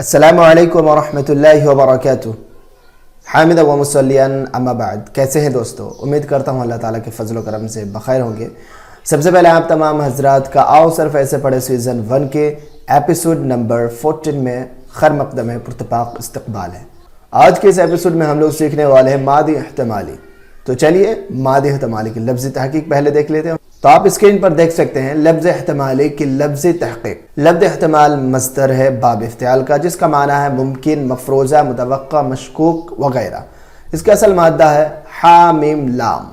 السلام علیکم ورحمۃ اللہ وبرکاتہ۔ حامد و مسلیان اما بعد، کیسے ہیں دوستو؟ امید کرتا ہوں اللہ تعالیٰ کے فضل و کرم سے بخیر ہوں گے۔ سب سے پہلے آپ تمام حضرات کا آؤ صرف ایسے پڑھے سیزن 1 کے ایپیسوڈ نمبر 14 میں خیر مقدم پرتپاک استقبال ہے۔ آج کے اس ایپیسوڈ میں ہم لوگ سیکھنے والے ہیں ماضی احتمالی۔ تو چلیے ماضی احتمالی کی لفظی تحقیق پہلے دیکھ لیتے ہیں۔ تو آپ اسکرین پر دیکھ سکتے ہیں لفظ احتمالی کی لفظی تحقیق۔ لفظ احتمال مصدر ہے باب افتعال کا، جس کا معنی ہے ممکن، مفروضہ، متوقع، مشکوک وغیرہ۔ اس کا اصل مادہ ہے حا میم لام،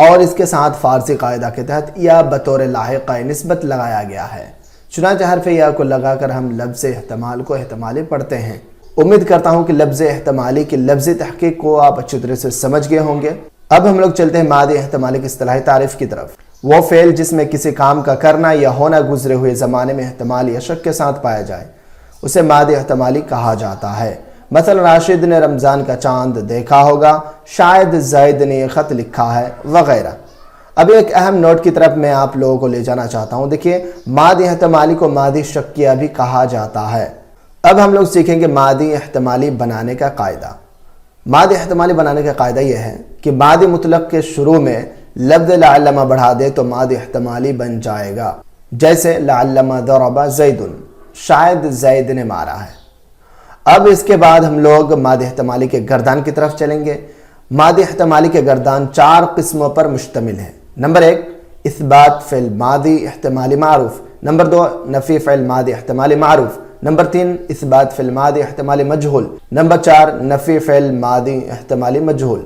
اور اس کے ساتھ فارسی قاعدہ کے تحت یا بطور لاحقہ نسبت لگایا گیا ہے۔ چنانچہ حرف یا کو لگا کر ہم لفظ احتمال کو احتمالی پڑھتے ہیں۔ امید کرتا ہوں کہ لفظ احتمالی کی لفظی تحقیق کو آپ اچھی طرح سے سمجھ گئے ہوں گے۔ اب ہم لوگ چلتے ہیں ماضی احتمالی کی اصطلاحی تعریف کی طرف۔ وہ فعل جس میں کسی کام کا کرنا یا ہونا گزرے ہوئے زمانے میں احتمال یا شک کے ساتھ پایا جائے، اسے ماضی احتمالی کہا جاتا ہے۔ مثلا راشد نے رمضان کا چاند دیکھا ہوگا، شاید زید نے یہ خط لکھا ہے وغیرہ۔ اب ایک اہم نوٹ کی طرف میں آپ لوگوں کو لے جانا چاہتا ہوں۔ دیکھیے، ماضی احتمالی کو ماضی شکیہ بھی کہا جاتا ہے۔ اب ہم لوگ سیکھیں گے ماضی احتمالی بنانے کا قاعدہ۔ ماضی احتمالی بنانے کا قاعدہ یہ ہے کہ ماضی مطلق کے شروع میں لفظ لعلما بڑھا دے تو ماضی احتمالی بن جائے گا۔ جیسے لعلما ضرب زید، شاید زید نے مارا ہے۔ اب اس کے بعد ہم لوگ ماضی احتمالی کے گردان کی طرف چلیں گے۔ ماضی احتمالی کے گردان 4 قسموں پر مشتمل ہے۔ نمبر 1، اثبات فعل ماضی احتمالی معروف۔ نمبر 2، نفی فعل ماضی احتمالی معروف۔ نمبر 3، اثبات فعل ماضی احتمالی مجہول۔ نمبر 4، نفی فعل ماضی احتمالی مجہول۔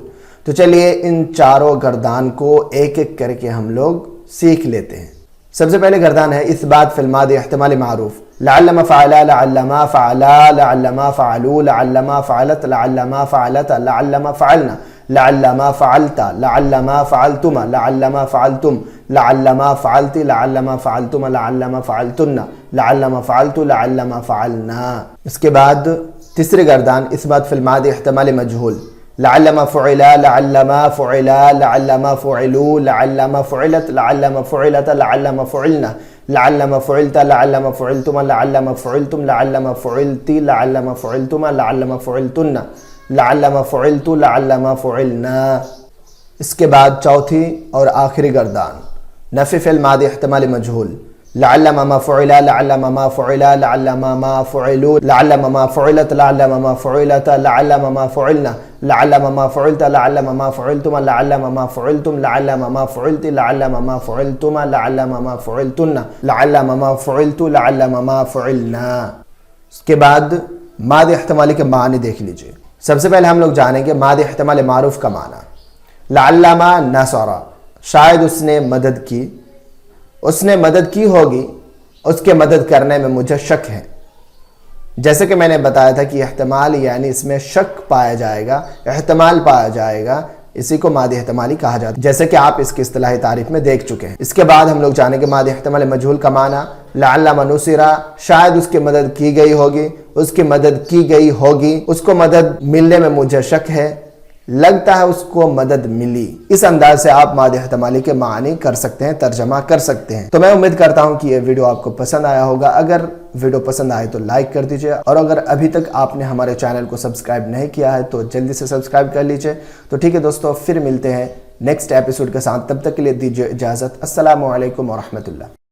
تو چلیے ان چاروں گردان کو ایک ایک کر کے ہم لوگ سیکھ لیتے ہیں۔ سب سے پہلے گردان ہے اثبات فعل ماضی احتمالی معروف۔ لعلما فعلا، لعلما فعلا، لعلما فعلوا، لعلما فعلت، لعلما فعلت، لعلما فعلنا، لعلما فعلت، لعلما فعلتما، لعلما فعلتم، لعلما فعلت، لعلما فعلتما، لعلما فعلتن، لعلما فعلت، لعلما فعلنا۔ اس کے بعد تیسری گردان اثبات فعل ماضی احتمالی مجہول۔ لعلما فعلا، لعلما فعلا، لعلما فعلوا، لعلما فعلت، لعلما فعلت، لعلما فعلنا، لعلما فعلت، لعلما فعلتما، لعلما فعلتم، لعلما فعلت، لعلما فعلتما، لعلما فعلتن، لعلما فعلت، لعلما فعلنا۔ اس کے بعد چوتھی اور آخری گردان نفی فعل ماضی احتمالی مجہول۔ لعلما ما فعلا، لعلما ما فعلا، لعلما ما فعلوا، لعلما ما فعلت، لعلما ما فعلت، لعلما ما فعلنا، لعلما ما فعلت، لعلما ما فعلتما، لعلما ما فعلتم، لعلما ما فعلت، لعلما ما فعلتما، لعلما ما فعلتن، لعلما ما فعلت، لعلما ما فعلنا۔ اس کے بعد ماضی احتمالی کے معنی دیکھ لیجئے۔ سب سے پہلے ہم لوگ جانیں گے ماضی احتمال معروف کا معنی۔ لعلما نصر، شاید اس نے مدد کی۔ اس نے مدد کی ہوگی، اس کے مدد کرنے میں مجھے شک ہے۔ جیسے کہ میں نے بتایا تھا کہ احتمال یعنی اس میں شک پایا جائے گا، احتمال پایا جائے گا، اسی کو ماضی احتمالی کہا جاتا ہے، جیسے کہ آپ اس کی اصطلاحی تعریف میں دیکھ چکے ہیں۔ اس کے بعد ہم لوگ جانیں گے ماضی احتمال مجہول کا معنی۔ لعلما نصر، شاید اس کی مدد کی گئی ہوگی، اس کی مدد کی گئی ہوگی، اس کو مدد ملنے میں مجھے شک ہے، لگتا ہے اس کو مدد ملی۔ اس انداز سے آپ ماضی احتمالی کے معنی کر سکتے ہیں، ترجمہ کر سکتے ہیں۔ تو میں امید کرتا ہوں کہ یہ ویڈیو آپ کو پسند آیا ہوگا۔ اگر ویڈیو پسند آئے تو لائک کر دیجئے، اور اگر ابھی تک آپ نے ہمارے چینل کو سبسکرائب نہیں کیا ہے تو جلدی سے سبسکرائب کر لیجئے۔ تو ٹھیک ہے دوستو، پھر ملتے ہیں نیکسٹ ایپیسوڈ کے ساتھ، تب تک کے لیے دیجئے اجازت۔ السلام علیکم ورحمۃ اللہ۔